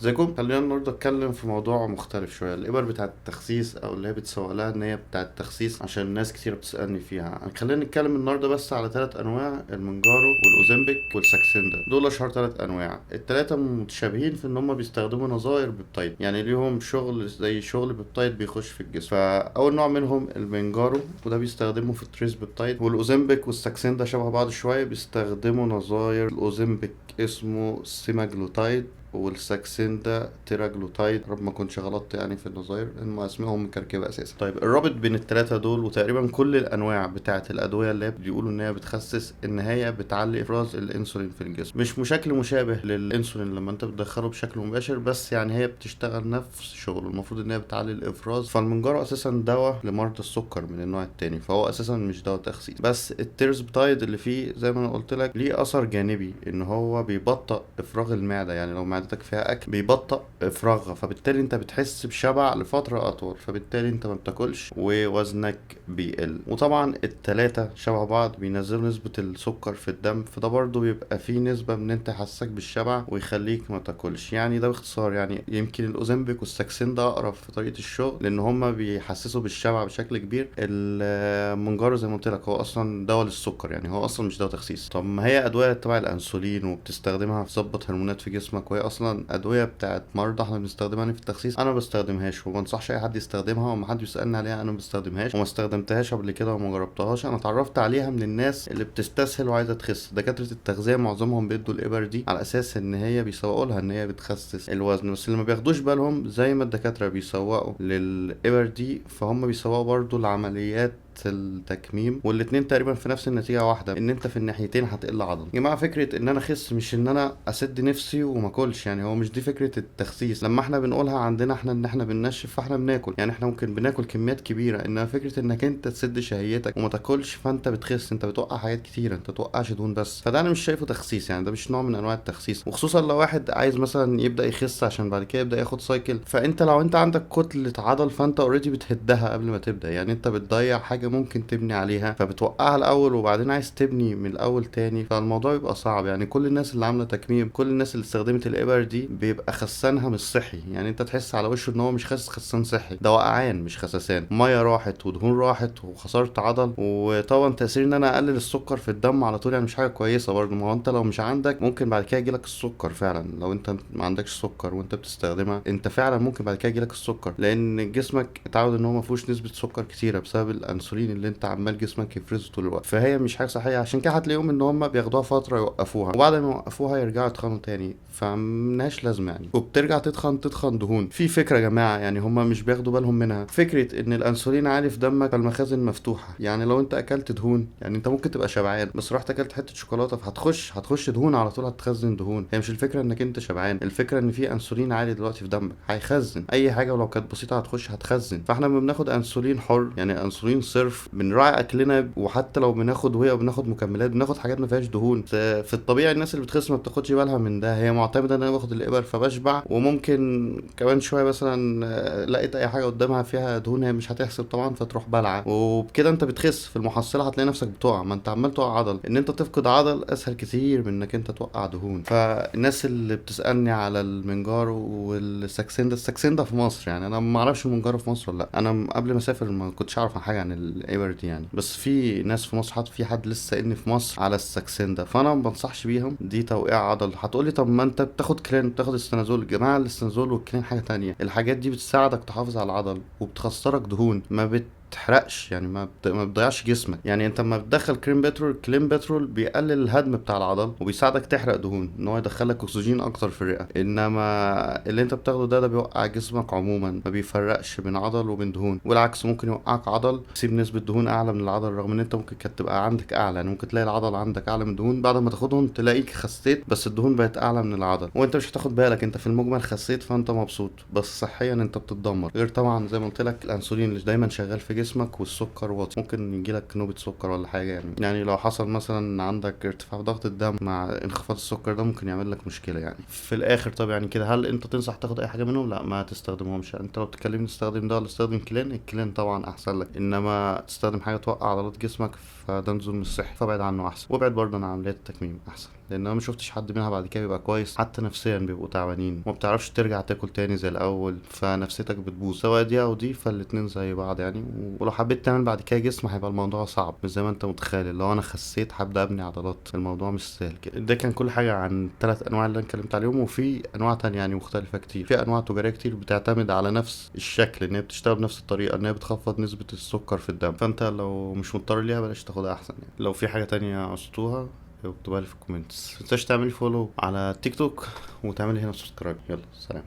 ازيكم. خلينا النهارده اتكلم في موضوع مختلف شويه، الابر بتاعه التخسيس او اللي هي بتسوق لها ان هي بتاعه التخسيس، عشان ناس كتير بتسالني فيها. خلينا نتكلم النهارده بس على ثلاث انواع: المنجارو والاوزمبيك والساكسندا. دول اشهر ثلاث انواع. الثلاثه متشابهين في ان هم بيستخدموا نظائر بيبتايد، يعني ليهم شغل زي شغل بيبتايد بيخش في الجسم. فاول نوع منهم المنجارو، وده بيستخدموا في التريس بيبتايد. والاوزمبيك والساكسندا شبه بعض شويه، بيستخدموا نظائر. الاوزمبيك اسمه سيماجلوتايد، والساكسين ده تيراجلوتايد. رب ما كنتش غلطت يعني في النظاير، لان اسمهم مكركبه اساسا. طيب الرابط بين الثلاثه دول وتقريبا كل الانواع بتاعه الادويه اللي هي بيقولوا ان هي بتخسس، ان هي بتعلي افراز الانسولين في الجسم، مش بشكل مشابه للانسولين لما انت بتدخله بشكل مباشر، بس يعني هي بتشتغل نفس شغله. المفروض ان هي بتعلي الافراز. فالمنجرو اساسا دواء لمرضى السكر من النوع التاني، فهو اساسا مش دواء تخسيس. بس التيرزبتايد اللي فيه زي ما انا قلت لك ليه اثر جانبي، ان هو بيبطئ افراغ المعده. يعني لو معدتك فيها اكل بيبطئ افراغها، فبالتالي انت بتحس بشبع لفتره اطول، فبالتالي انت ما بتاكلش ووزنك بيقل. وطبعا التلاتة شبه بعض، بينزلوا نسبه السكر في الدم، فده برضو بيبقى فيه نسبه من انت يحسسك بالشبع ويخليك ما تاكلش. يعني ده باختصار. يعني يمكن الاوزمبيك والساكسين ده اقرب في طريقه الشغل، لان هما بيحسسوا بالشبع بشكل كبير. المونجارو زي ما قلت لك هو اصلا دواء للسكر، يعني هو اصلا مش دواء تخسيس. طب ما هي ادويه تبع الانسولين وبتستخدمها في تظبط هرمونات في جسمك، وهي اصلا ادويه بتاعت مرضى احنا بنستخدمها في التخسيس. انا ما بستخدمهاش وما انصحش اي حد يستخدمها، وما حد يسالني عليها انا ما بستخدمهاش وما استخدمتهاش قبل كده وما جربتهاش. انا اتعرفت عليها من الناس اللي بتستسهل وعايزه تخس. دكاتره التغذيه معظمهم بيدوا الابر دي على اساس ان هي بيسوقوا لها ان هي بتخسس الوزن، بس اللي ما بياخدوش بالهم زي ما الدكاتره بيسوقوا للابر دي، فهم بيسوقوا برضو العمليات التكميم، والاتنين تقريبا في نفس النتيجه واحده، ان انت في الناحيتين هتقل عضل. يا جماعه فكره ان انا اخس مش ان انا اسد نفسي وما اكلش، يعني هو مش دي فكره التخسيس. لما احنا بنقولها عندنا احنا ان احنا بننشف فاحنا بناكل، يعني احنا ممكن بناكل كميات كبيره، انما فكره انك انت تسد شهيتك وما تاكلش فانت بتخس، انت بتوقع حاجات كتيره، انت توقعش دهون بس. فده انا مش شايفه تخسيس، يعني ده مش نوع من انواع التخسيس. وخصوصا لو واحد عايز مثلا يبدا يخس عشان بعد كده يبدا ياخد سايكل، فانت لو انت عندك كتله عضل فانت اوريدي بتهدها قبل ما تبدا، يعني انت بتضيع حاجه ممكن تبني عليها، فبتوقعها الاول وبعدين عايز تبني من الاول تاني، فالموضوع بيبقى صعب. يعني كل الناس اللي عامله تكميم، كل الناس اللي استخدمت الابر دي بيبقى خسانها مش صحي، يعني انت تحس على وشه ان هو مش خاسس، خسان صحي. ده وقعان مش خسسان، ميه راحت ودهون راحت وخسرت عضل. وطبعا تاثير ان انا اقلل السكر في الدم على طول يعني مش حاجه كويسه برضه. ما هو انت لو مش عندك ممكن بعد كده يجيلك السكر فعلا. لو انت ما عندكش سكر وانت بتستخدمها انت فعلا ممكن بعد كده يجيلك السكر، لان جسمك اتعود ان هو ما فيهوش نسبه سكر كتيره بسبب الانسولين اللي انت عمال جسمك يفرزه طول الوقت. فهي مش حاجه صحيه، عشان كده هتلاقيهم ان هم بياخدوها فتره يوقفوها، وبعد ما يوقفوها يرجعوا يتخنوا تاني، فملهاش لازمه يعني. وبترجع تتخن دهون. في فكره يا جماعه يعني هم مش بياخدوا بالهم منها، فكره ان الانسولين عالي في دمك فالمخازن مفتوحه. يعني لو انت اكلت دهون، يعني انت ممكن تبقى شبعان بس رحت اكلت حته شوكولاته فهتخش دهون على طول، هتخزن دهون. هي مش الفكره انك انت شبعان، الفكره ان في انسولين عالي دلوقتي في دمك هيخزن اي حاجه، ولو كانت بسيطه هتخزن. فاحنا لما بناخد انسولين حر يعني انسولين صرف بنراعي اكلنا، وحتى لو بناخد وهي وبناخد مكملات بناخد حاجات ما فيهاش دهون. في الطبيعي الناس اللي بتخس ما بتاخدش بالها من ده، هي معتمده ان انا باخد الابر فبشبع، وممكن كمان شويه مثلا لقيت اي حاجه قدامها فيها دهون هي مش هتحسب طبعا فتروح بلعه، وبكده انت بتخس. في المحصله هتلاقي نفسك بتقع، ما انت عمال تقع عضل. ان انت تفقد عضل اسهل كتير من انك انت توقع دهون. فالناس اللي بتسالني على المنجارو والساكسين ده، الساكسين ده في مصر يعني انا ما اعرفش المنجارو في مصر ولا لا. انا قبل ما اسافر ما كنتش اعرف حاجه عن الابر دي يعني، بس في ناس في مصر، حتى في حد لسه سألني في مصر على الساكسين ده، فانا ما بنصحش بيهم، دي توقيع عضل. هتقولي طب ما انت بتاخد كلين بتاخد استنازول. يا جماعه الاستنازول والكلين حاجه تانية، الحاجات دي بتساعدك تحافظ على العضل وبتخسرك دهون، ما بتحرقش يعني، ما بتضيعش جسمك. يعني انت لما بتدخل كلين بترول بيقلل الهدم بتاع العضل وبيساعدك تحرق دهون، ان هو يدخلك اكسجين اكتر في الرئه. انما اللي انت بتاخده ده بيوقع جسمك عموما، ما بيفرقش بين عضل وبين دهون، والعكس ممكن يوقعك عضل يسيب نسبه دهون اعلى من العضل، رغم ان انت ممكن كانت تبقى عندك اعلى. يعني ممكن تلاقي العضل عندك اعلى من الدهون، بعد ما تاخدهم تلاقيك خسيت بس الدهون بقت اعلى من العضل، وانت مش هتاخد بالك، انت في المجمل خسيت فانت مبسوط، بس صحيا انت بتتدمر. غير طبعا زي ما قلت لك الانسولين اللي دايما شغال في جسمك، والسكر واطي، ممكن يجيلك نوبة سكر ولا حاجة يعني لو حصل مثلا عندك ارتفاع في ضغط الدم مع انخفاض السكر ده ممكن يعمل لك مشكلة يعني. في الاخر طب يعني كده هل انت تنصح تاخد اي حاجة منهم؟ لا ما تستخدمهمش. انت لو بتتكلمني تستخدم ده ولا تستخدم كلين، الكلين طبعا احسن لك، انما تستخدم حاجة توقع عضلات جسمك فده نزول مش صحي، فابعد عنه احسن، وابعد برضه عن عمليات التكميم احسن. لان انا ما شفتش حد منها بعد كده بيبقى كويس، حتى نفسيا بيبقوا تعبانين وما بتعرفش ترجع تاكل تاني زي الاول، فنفسيتك بتبوظ. سواء دي او دي، فالاتنين زي بعض يعني. ولو حبيت تعمل بعد كده جسم هيبقى الموضوع صعب، مش زي ما انت متخيل. لو انا خسيت هبدا ابني عضلات، الموضوع مش سهل كده. ده كان كل حاجه عن الثلاث انواع اللي انا اتكلمت عليهم. وفي انواع تانية يعني مختلفه كتير، في انواع تجاريه كتير بتعتمد على نفس الشكل، ان هي بتشتغل بنفس الطريقه، ان هي بتخفض نسبه السكر في الدم. فانت لو مش مضطر ليها بلاش تاخدها احسن يعني. لو في حاجه تانية قصتوها اكتبها لي في الكومنتس. متنساش تعمل فولو على تيك توك وتعمل هنا سبسكرايب. يلا سلام.